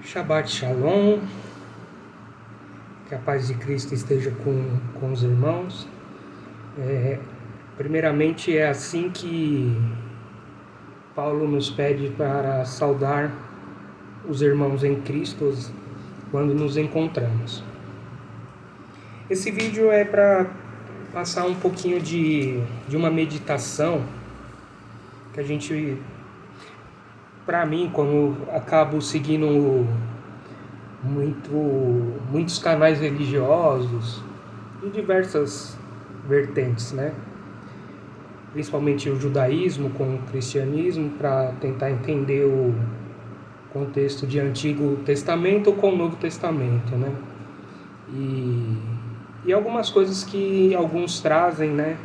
Shabbat Shalom, que a paz de Cristo esteja com os irmãos. Primeiramente é assim que Paulo nos pede para saudar os irmãos em Cristo quando nos encontramos. Esse vídeo é para passar um pouquinho de uma meditação que a gente, para mim, como acabo seguindo muitos canais religiosos de diversas vertentes, né? Principalmente o judaísmo com o cristianismo, para tentar entender o contexto de Antigo Testamento com o Novo Testamento, né? E algumas coisas que alguns trazem, né?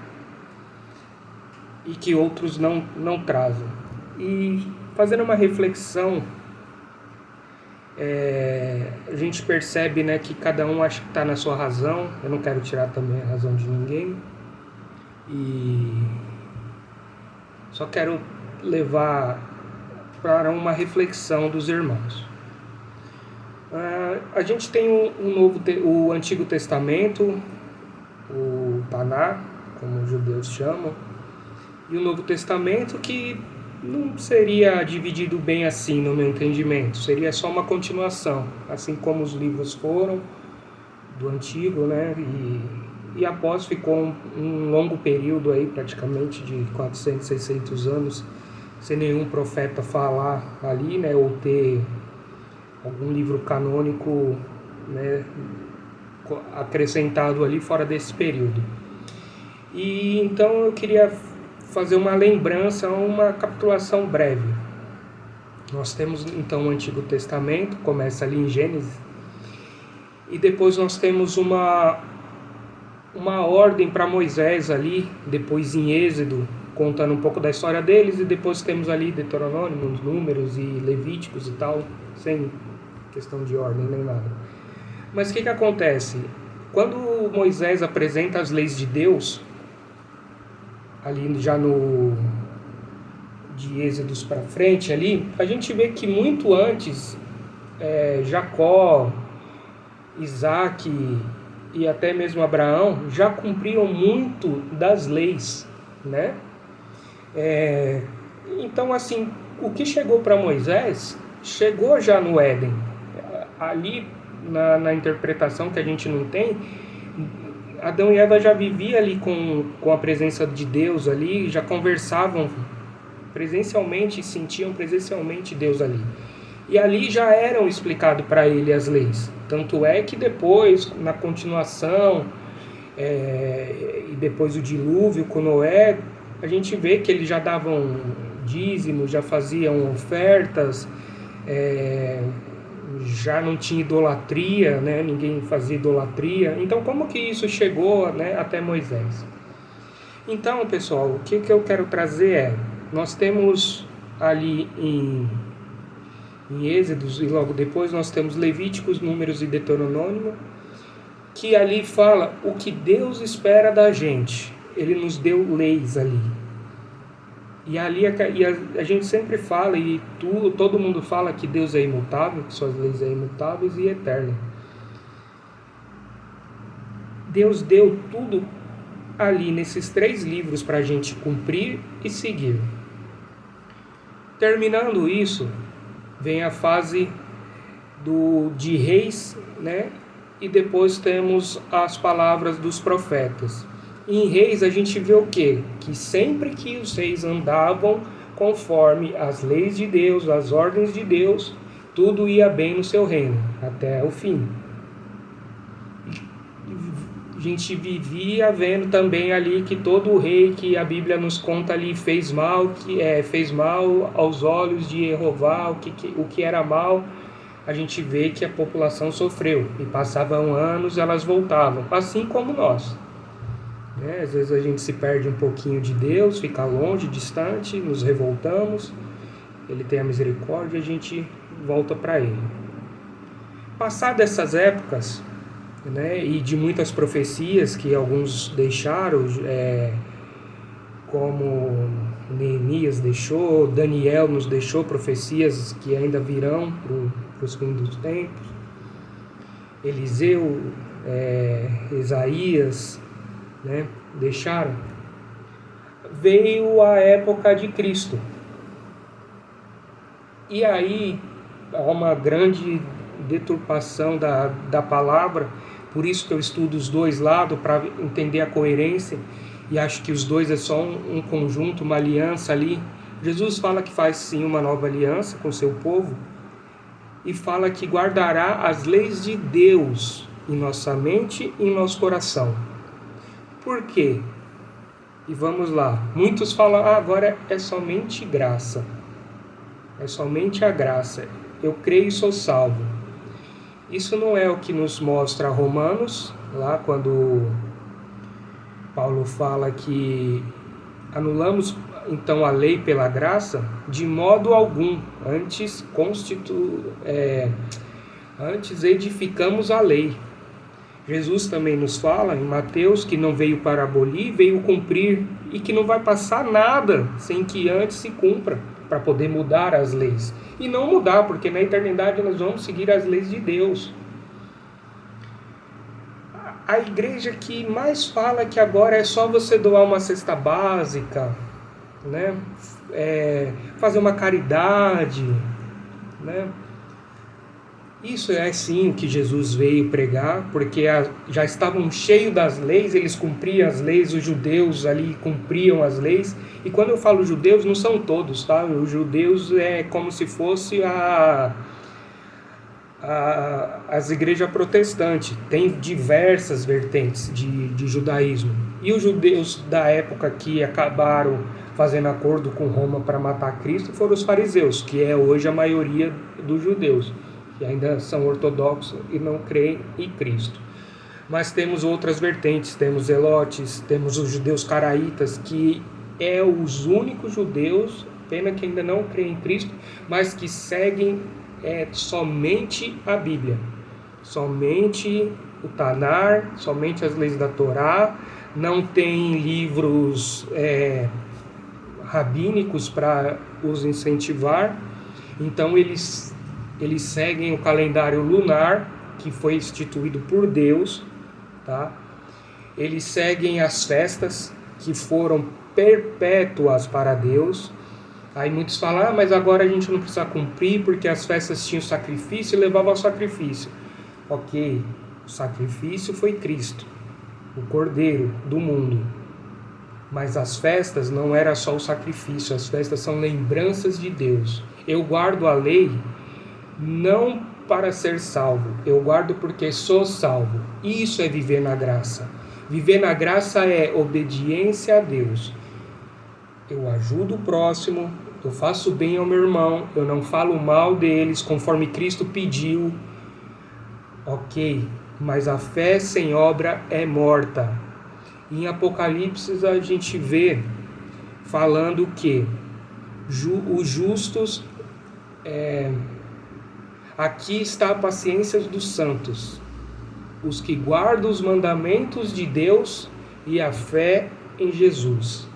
E que outros não trazem. E fazendo uma reflexão, a gente percebe, né, que cada um acha que está na sua razão. Eu não quero tirar também a razão de ninguém. E só quero levar para uma reflexão dos irmãos. A gente tem o Antigo Testamento, o Taná, como os judeus chamam, e o Novo Testamento, que não seria dividido bem assim no meu entendimento, seria só uma continuação, assim como os livros foram do Antigo, né? E após ficou um longo período aí, praticamente de 400, 600 anos, sem nenhum profeta falar ali, né? Ou ter algum livro canônico, né, acrescentado ali fora desse período. E então eu queria fazer uma lembrança, uma capitulação breve. Nós temos então o Antigo Testamento, começa ali em Gênesis, e depois nós temos uma ordem para Moisés ali, depois em Êxodo, contando um pouco da história deles, e depois temos ali Deuteronômio, Números e Levíticos e tal, sem questão de ordem nem nada. Mas o que acontece? Quando Moisés apresenta as leis de Deus, ali já de Êxodos para frente ali, a gente vê que muito antes Jacó, Isaac e até mesmo Abraão já cumpriam muito das leis, né? Então, assim, o que chegou para Moisés chegou já no Éden. Ali, na interpretação que a gente não tem, Adão e Eva já viviam ali com a presença de Deus ali, já conversavam presencialmente, sentiam presencialmente Deus ali. E ali já eram explicadas para ele as leis. Tanto é que depois, na continuação, e depois o dilúvio com Noé, a gente vê que eles já davam dízimos, já faziam ofertas, já não tinha idolatria, né? Ninguém fazia idolatria. Então, como que isso chegou, né, até Moisés? Então, pessoal, o que eu quero trazer nós temos ali em Êxodos, e logo depois nós temos Levíticos, Números e Deuteronômio, que ali fala o que Deus espera da gente. Ele nos deu leis ali. E ali a gente sempre fala, e todo mundo fala que Deus é imutável, que suas leis são imutáveis e eternas. Deus deu tudo ali nesses 3 livros para a gente cumprir e seguir. Terminando isso, vem a fase de reis, né? E depois temos as palavras dos profetas. Em Reis a gente vê o quê? Que sempre que os reis andavam conforme as leis de Deus, as ordens de Deus, tudo ia bem no seu reino, até o fim. A gente vivia vendo também ali que todo rei que a Bíblia nos conta ali fez mal aos olhos de Jeová, o que era mal, a gente vê que a população sofreu. E passavam anos e elas voltavam, assim como nós. Às vezes a gente se perde um pouquinho de Deus, fica longe, distante, nos revoltamos, Ele tem a misericórdia e a gente volta para Ele. Passadas essas épocas, né, e de muitas profecias que alguns deixaram, como Neemias deixou, Daniel nos deixou, profecias que ainda virão para os fins dos tempos. Eliseu, Isaías, né, deixaram. Veio a época de Cristo. E aí há uma grande deturpação da palavra, por isso que eu estudo os dois lados, para entender a coerência, e acho que os dois é só um conjunto, uma aliança ali. Jesus fala que faz sim uma nova aliança com o seu povo, e fala que guardará as leis de Deus em nossa mente e em nosso coração. Por quê? E vamos lá. Muitos falam, agora é somente graça. É somente a graça. Eu creio e sou salvo. Isso não é o que nos mostra Romanos, lá quando Paulo fala que anulamos então a lei pela graça, de modo algum. Antes edificamos a lei. Jesus também nos fala em Mateus que não veio para abolir, veio cumprir, e que não vai passar nada sem que antes se cumpra, para poder mudar as leis. E não mudar, porque na eternidade nós vamos seguir as leis de Deus. A igreja que mais fala que agora é só você doar uma cesta básica, né? Fazer uma caridade, né? Isso é sim o que Jesus veio pregar, porque já estavam cheios das leis, eles cumpriam as leis, os judeus ali cumpriam as leis. E quando eu falo judeus, não são todos, tá? Os judeus é como se fosse as igrejas protestantes. Tem diversas vertentes de judaísmo. E os judeus da época que acabaram fazendo acordo com Roma para matar Cristo foram os fariseus, que é hoje a maioria dos judeus, que ainda são ortodoxos e não creem em Cristo. Mas temos outras vertentes, temos zelotes, temos os judeus caraítas, que é os únicos judeus, pena que ainda não creem em Cristo, mas que seguem somente a Bíblia, somente o Tanar, somente as leis da Torá, não tem livros rabínicos para os incentivar, então eles seguem o calendário lunar, que foi instituído por Deus, tá? Eles seguem as festas, que foram perpétuas para Deus. Aí muitos falam, mas agora a gente não precisa cumprir, porque as festas tinham sacrifício e levavam ao sacrifício. Ok, o sacrifício foi Cristo, o Cordeiro do mundo. Mas as festas não era só o sacrifício, as festas são lembranças de Deus. Eu guardo a lei não para ser salvo, eu guardo porque sou salvo. Isso é viver na graça. Viver na graça é obediência a Deus. Eu ajudo o próximo, eu faço bem ao meu irmão, eu não falo mal deles, conforme Cristo pediu. Ok, mas a fé sem obra é morta. Em Apocalipse a gente vê falando que os justos... Aqui está a paciência dos santos, os que guardam os mandamentos de Deus e a fé em Jesus.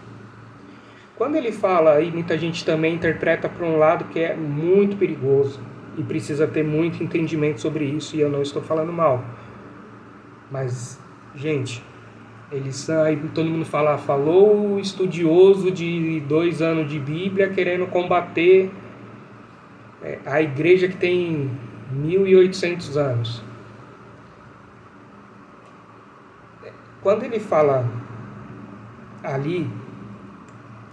Quando ele fala aí, muita gente também interpreta para um lado que é muito perigoso e precisa ter muito entendimento sobre isso, e eu não estou falando mal. Mas, gente, eles aí todo mundo falou o estudioso de 2 anos de Bíblia querendo combater a igreja que tem 1.800 anos. Quando ele fala ali,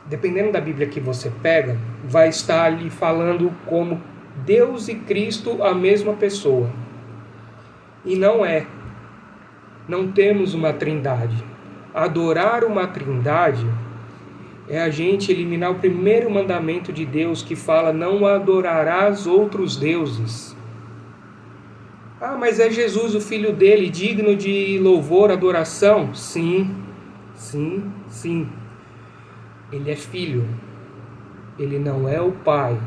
dependendo da Bíblia que você pega, vai estar ali falando como Deus e Cristo a mesma pessoa. E não é. Não temos uma trindade. Adorar uma trindade é a gente eliminar o primeiro mandamento de Deus, que fala, não adorarás outros deuses. Ah, mas é Jesus, o filho dele, digno de louvor, adoração? Sim, sim, sim. Ele é filho. Ele não é o pai.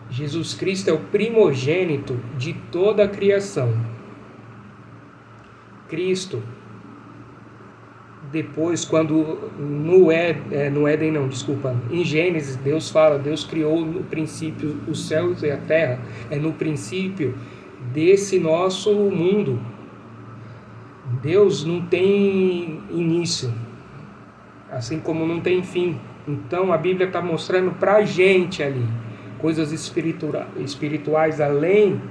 Jesus Cristo é o primogênito de toda a criação. Cristo depois, quando no Éden não, desculpa, em Gênesis, Deus fala, Deus criou no princípio os céus e a terra, é no princípio desse nosso mundo. Deus não tem início, assim como não tem fim. Então a Bíblia está mostrando para a gente ali coisas espirituais além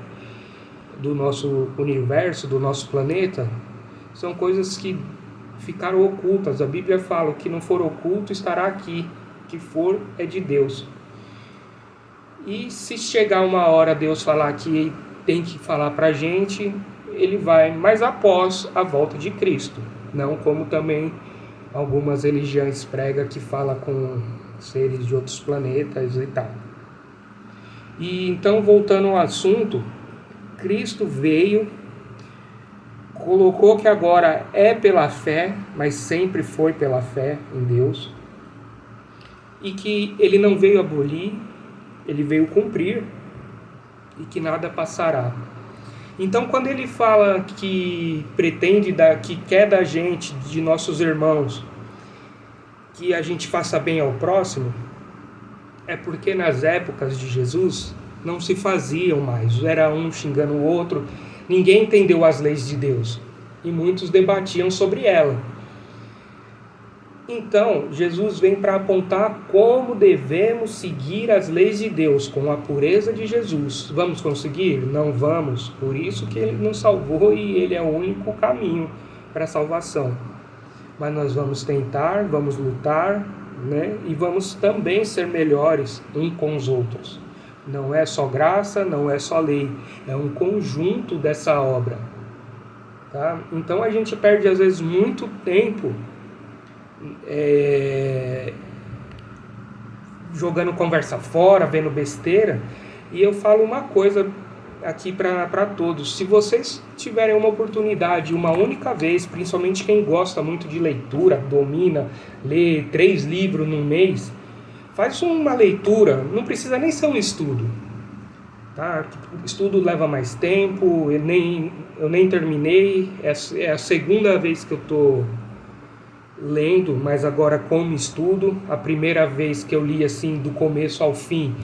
do nosso universo, do nosso planeta. São coisas que ficaram ocultas. A Bíblia fala: o que não for oculto estará aqui, o que for é de Deus. E se chegar uma hora Deus falar que tem que falar para a gente, ele vai, mas após a volta de Cristo, não como também algumas religiões pregam que fala com seres de outros planetas e tal. E então, voltando ao assunto, Cristo veio, colocou que agora é pela fé, mas sempre foi pela fé em Deus, e que ele não veio abolir, ele veio cumprir, e que nada passará. Então, quando ele fala que que quer da gente, de nossos irmãos, que a gente faça bem ao próximo, é porque nas épocas de Jesus não se faziam mais, era um xingando o outro, ninguém entendeu as leis de Deus e muitos debatiam sobre ela. Então, Jesus vem para apontar como devemos seguir as leis de Deus com a pureza de Jesus. Vamos conseguir? Não vamos. Por isso que ele nos salvou e ele é o único caminho para a salvação. Mas nós vamos tentar, vamos lutar, né? E vamos também ser melhores uns com os outros. Não é só graça, não é só lei. É um conjunto dessa obra. Tá? Então a gente perde às vezes muito tempo jogando conversa fora, vendo besteira. E eu falo uma coisa aqui para todos: se vocês tiverem uma oportunidade, uma única vez, principalmente quem gosta muito de leitura, domina, lê 3 livros num mês, faz uma leitura, não precisa nem ser um estudo, tá? O estudo leva mais tempo, eu nem terminei, é a segunda vez que eu estou lendo, mas agora como estudo. A primeira vez que eu li assim do começo ao fim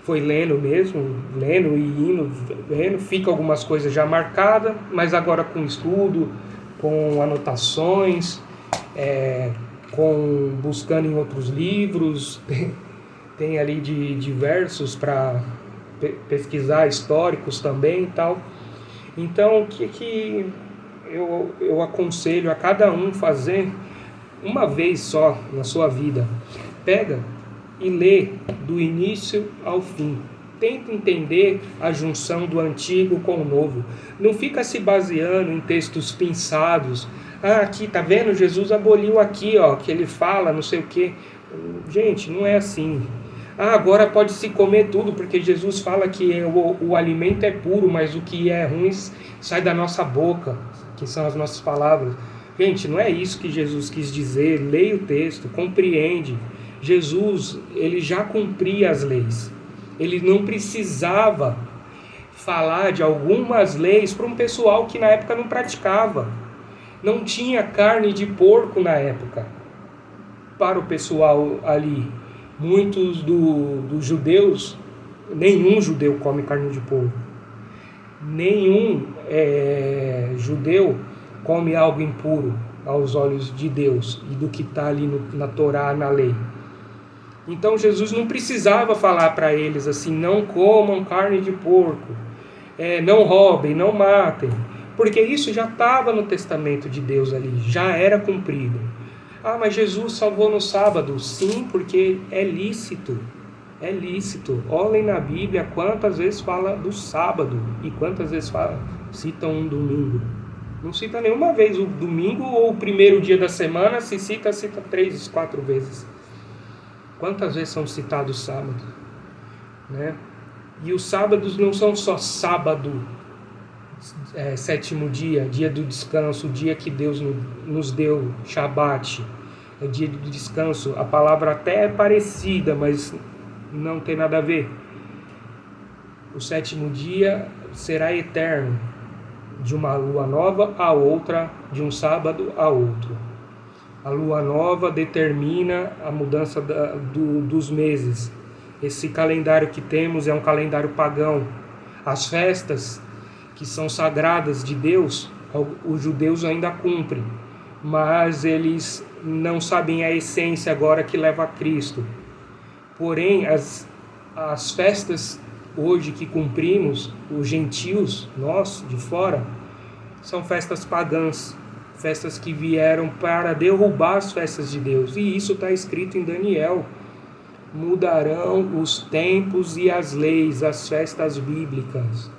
foi lendo mesmo, lendo e indo, lendo, fica algumas coisas já marcadas, mas agora com estudo, com anotações, buscando em outros livros, tem ali de diversos para pesquisar, históricos também e tal. Então o que eu aconselho a cada um fazer uma vez só na sua vida? Pega e lê do início ao fim. Tenta entender a junção do antigo com o novo. Não fica se baseando em textos pensados. Aqui, tá vendo? Jesus aboliu aqui, ó, que ele fala, não sei o quê. Gente, não é assim. Agora pode se comer tudo, porque Jesus fala que o alimento é puro, mas o que é ruim sai da nossa boca, que são as nossas palavras. Gente, não é isso que Jesus quis dizer. Leia o texto, compreende. Jesus, ele já cumpria as leis. Ele não precisava falar de algumas leis para um pessoal que na época não praticava. Não tinha carne de porco na época para o pessoal ali. Muitos dos judeus, nenhum judeu come carne de porco. Nenhum judeu come algo impuro aos olhos de Deus e do que está ali na Torá, na lei. Então Jesus não precisava falar para eles assim: não comam carne de porco, não roubem, não matem, porque isso já estava no testamento de Deus ali, já era cumprido. Mas Jesus salvou no sábado. Sim, porque é lícito. É lícito. Olhem na Bíblia quantas vezes fala do sábado e quantas vezes cita um domingo. Não cita nenhuma vez o domingo ou o primeiro dia da semana. Se cita 3, 4 vezes. Quantas vezes são citados sábados? Né? E os sábados não são só sábado, sétimo dia, dia do descanso, dia que Deus nos deu, Shabat, é dia de descanso. A palavra até é parecida, mas não tem nada a ver. O sétimo dia será eterno, de uma lua nova a outra, de um sábado a outro. A lua nova determina a mudança dos meses. Esse calendário que temos é um calendário pagão. As festas que são sagradas de Deus, os judeus ainda cumprem, mas eles não sabem a essência agora que leva a Cristo. Porém, as festas hoje que cumprimos, os gentios, nós de fora, são festas pagãs, festas que vieram para derrubar as festas de Deus. E isso está escrito em Daniel. Mudarão os tempos e as leis, as festas bíblicas.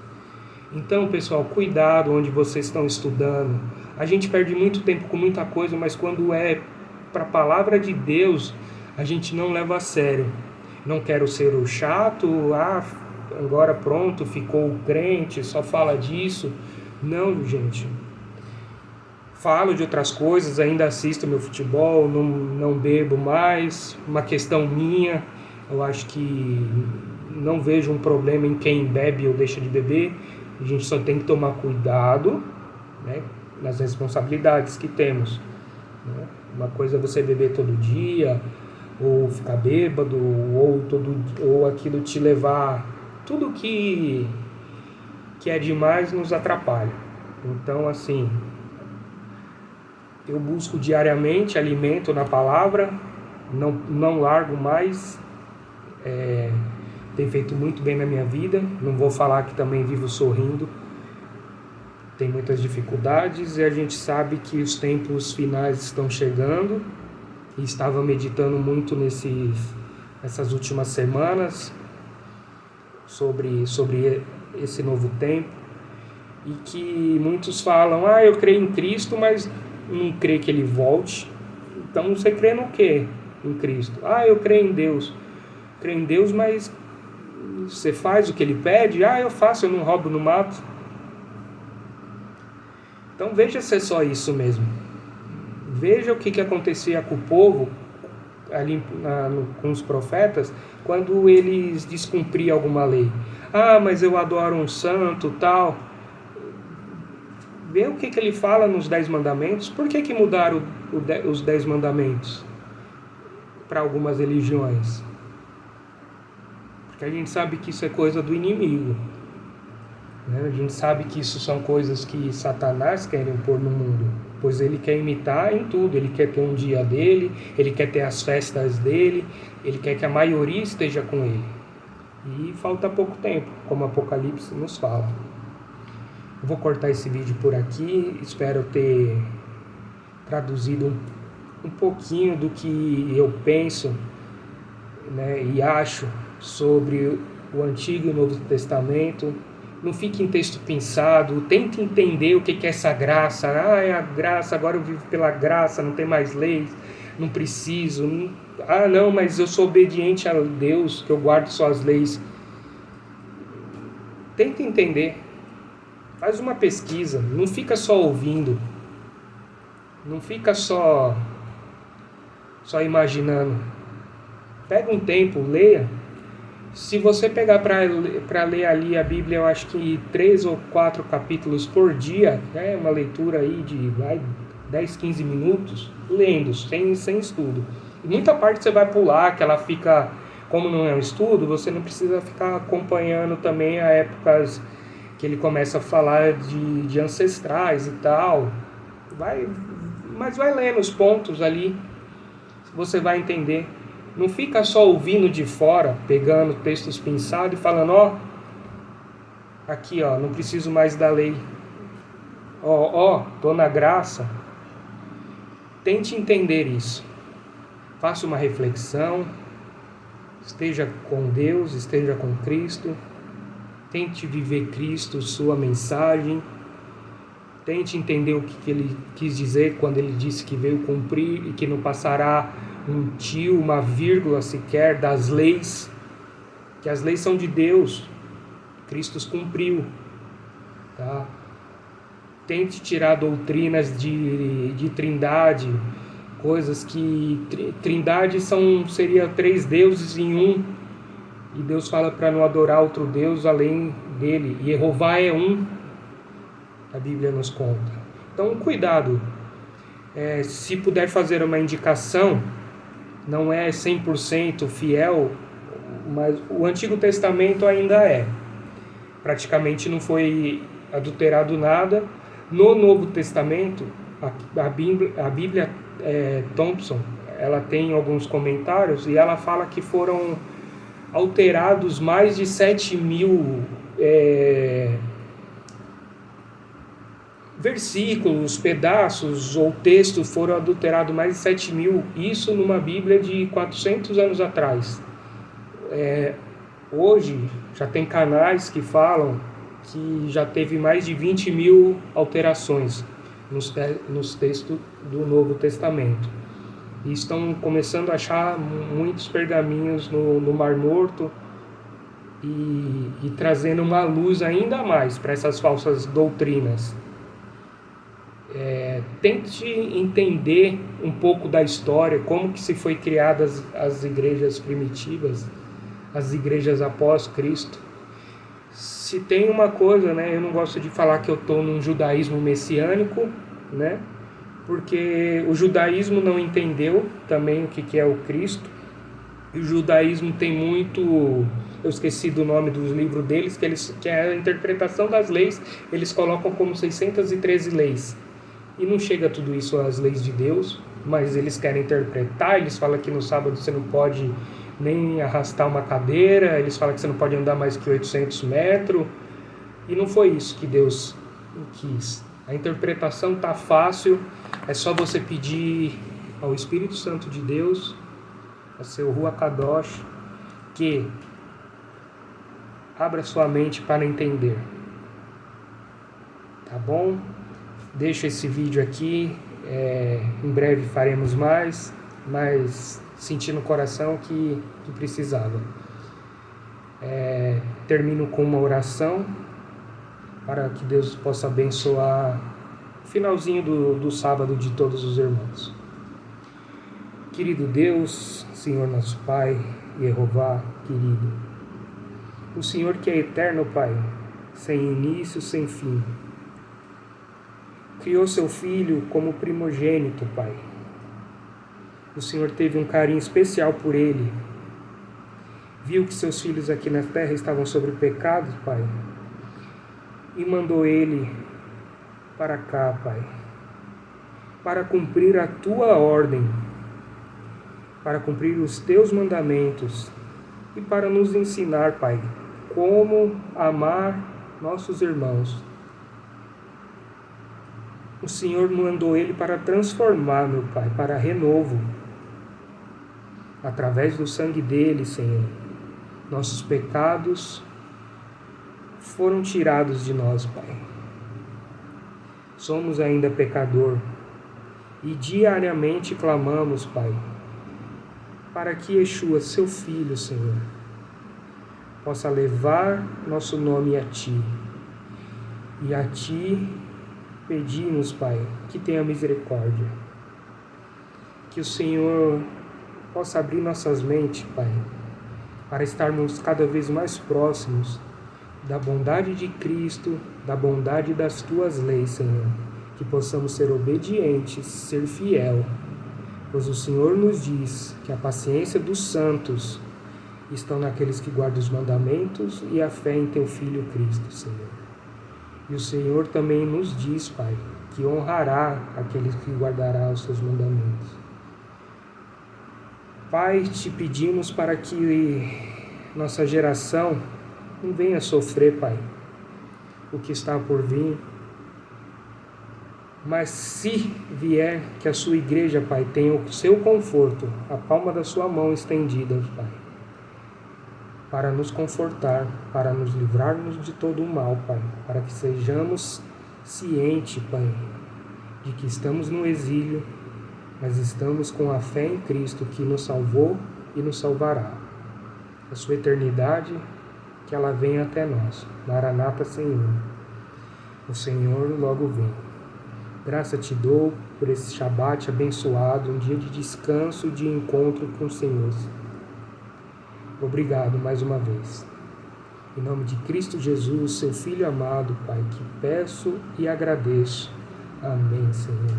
Então, pessoal, cuidado onde vocês estão estudando. A gente perde muito tempo com muita coisa, mas quando é para a palavra de Deus, a gente não leva a sério. Não quero ser o chato, agora pronto, ficou o crente, só fala disso. Não, gente. Falo de outras coisas, ainda assisto meu futebol, não bebo mais, uma questão minha. Eu acho que não vejo um problema em quem bebe ou deixa de beber. A gente só tem que tomar cuidado, né, nas responsabilidades que temos. Né? Uma coisa é você beber todo dia, ou ficar bêbado, ou aquilo te levar... Tudo que é demais nos atrapalha. Então, assim, eu busco diariamente alimento na palavra, não largo mais, tem feito muito bem na minha vida. Não vou falar que também vivo sorrindo, tem muitas dificuldades e a gente sabe que os tempos finais estão chegando. E estava meditando muito nessas últimas semanas sobre esse novo tempo, e que muitos falam, eu creio em Cristo, mas não creio que Ele volte. Então você crê no quê em Cristo? Eu creio em Deus. Creio em Deus, mas você faz o que Ele pede? Eu faço, eu não roubo, não mato. Então veja se é só isso mesmo. Veja o que acontecia com o povo ali com os profetas quando eles descumpriam alguma lei. Mas eu adoro um santo, tal. Vê o que ele fala nos 10 mandamentos. Por que mudaram os 10 mandamentos para algumas religiões? Porque a gente sabe que isso é coisa do inimigo. Né? A gente sabe que isso são coisas que Satanás quer pôr no mundo. Pois ele quer imitar em tudo. Ele quer ter um dia dele, ele quer ter as festas dele, ele quer que a maioria esteja com ele. E falta pouco tempo, como Apocalipse nos fala. Vou cortar esse vídeo por aqui. Espero ter traduzido um pouquinho do que eu penso, né, e acho sobre o Antigo e o Novo Testamento. Não fique em texto pensado, tente entender o que é essa graça. É a graça, agora eu vivo pela graça, não tem mais leis, não preciso. Não, mas eu sou obediente a Deus, que eu guardo suas leis. Tente entender, faz uma pesquisa, não fica só ouvindo, não fica só imaginando. Pega um tempo, leia. Se você pegar para ler ali a Bíblia, eu acho que 3 ou 4 capítulos por dia, né, uma leitura aí de 10, 15 minutos, lendo, sem estudo. E muita parte você vai pular, que ela fica, como não é um estudo, você não precisa ficar acompanhando também a épocas que ele começa a falar de ancestrais e tal. Mas vai lendo os pontos ali, você vai entender. Não fica só ouvindo de fora, pegando textos pensados e falando, aqui, não preciso mais da lei. Tô na graça. Tente entender isso. Faça uma reflexão. Esteja com Deus, esteja com Cristo. Tente viver Cristo, sua mensagem. Tente entender o que ele quis dizer quando ele disse que veio cumprir e que não passará um tio, uma vírgula sequer das leis, que as leis são de Deus, Cristo os cumpriu, tá? Tente tirar doutrinas de trindade, coisas que trindade seria 3 deuses em um, e Deus fala para não adorar outro Deus além dele, e Jeová é um, a Bíblia nos conta. Então cuidado, Se puder fazer uma indicação, não é 100% fiel, mas o Antigo Testamento ainda é. Praticamente não foi adulterado nada. No Novo Testamento, a Bíblia Thompson, ela tem alguns comentários e ela fala que foram alterados mais de 7.000 versículos, pedaços ou textos foram adulterados mais de 7.000, isso numa Bíblia de 400 anos atrás. Hoje já tem canais que falam que já teve mais de 20.000 alterações nos textos do Novo Testamento. E estão começando a achar muitos pergaminhos no Mar Morto e trazendo uma luz ainda mais para essas falsas doutrinas. Tente entender um pouco da história, como que se foi criadas as igrejas primitivas, as igrejas após Cristo. Se tem uma coisa, eu não gosto de falar que eu estou num judaísmo messiânico, porque o judaísmo não entendeu também o que é o Cristo. E o judaísmo tem muito, eu esqueci do nome dos livros deles, que é a interpretação das leis, eles colocam como 613 leis. E não chega tudo isso às leis de Deus, mas eles querem interpretar. Eles falam que no sábado você não pode nem arrastar uma cadeira, eles falam que você não pode andar mais que 800 metros, e não foi isso que Deus quis. A interpretação está fácil, é só você pedir ao Espírito Santo de Deus, a seu Ruach Kadosh, que abra sua mente para entender. Tá bom? Deixo esse vídeo aqui, em breve faremos mais, mas senti no coração que precisava. Termino com uma oração para que Deus possa abençoar o finalzinho do sábado de todos os irmãos. Querido Deus, Senhor nosso Pai, Jeová querido, o Senhor que é eterno, Pai, sem início, sem fim, criou seu Filho como primogênito, Pai. O Senhor teve um carinho especial por ele. Viu que seus filhos aqui na terra estavam sobre pecados, Pai, e mandou ele para cá, Pai, para cumprir a tua ordem, para cumprir os teus mandamentos e para nos ensinar, Pai, como amar nossos irmãos. O Senhor mandou ele para transformar, meu Pai, para renovo. Através do sangue dele, Senhor, nossos pecados foram tirados de nós, Pai. Somos ainda pecador e diariamente clamamos, Pai, para que Yeshua, seu Filho, Senhor, possa levar nosso nome a Ti. E a Ti pedimos, Pai, que tenha misericórdia. Que o Senhor possa abrir nossas mentes, Pai, para estarmos cada vez mais próximos da bondade de Cristo, da bondade das Tuas leis, Senhor. Que possamos ser obedientes, ser fiel, pois o Senhor nos diz que a paciência dos santos estão naqueles que guardam os mandamentos e a fé em Teu Filho Cristo, Senhor. E o Senhor também nos diz, Pai, que honrará aqueles que guardará os Seus mandamentos. Pai, Te pedimos para que nossa geração não venha sofrer, Pai, o que está por vir. Mas se vier, que a Sua igreja, Pai, tenha o seu conforto, a palma da Sua mão estendida, Pai, para nos confortar, para nos livrarmos de todo o mal, Pai, para que sejamos cientes, Pai, de que estamos no exílio, mas estamos com a fé em Cristo que nos salvou e nos salvará. A Sua eternidade, que ela venha até nós. Maranata, Senhor. O Senhor logo vem. Graça Te dou por esse Shabat abençoado, um dia de descanso, de encontro com o Senhor. Obrigado mais uma vez. Em nome de Cristo Jesus, Seu Filho amado, Pai, que peço e agradeço. Amém, Senhor.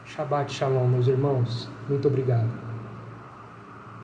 Shabbat Shalom, meus irmãos. Muito obrigado.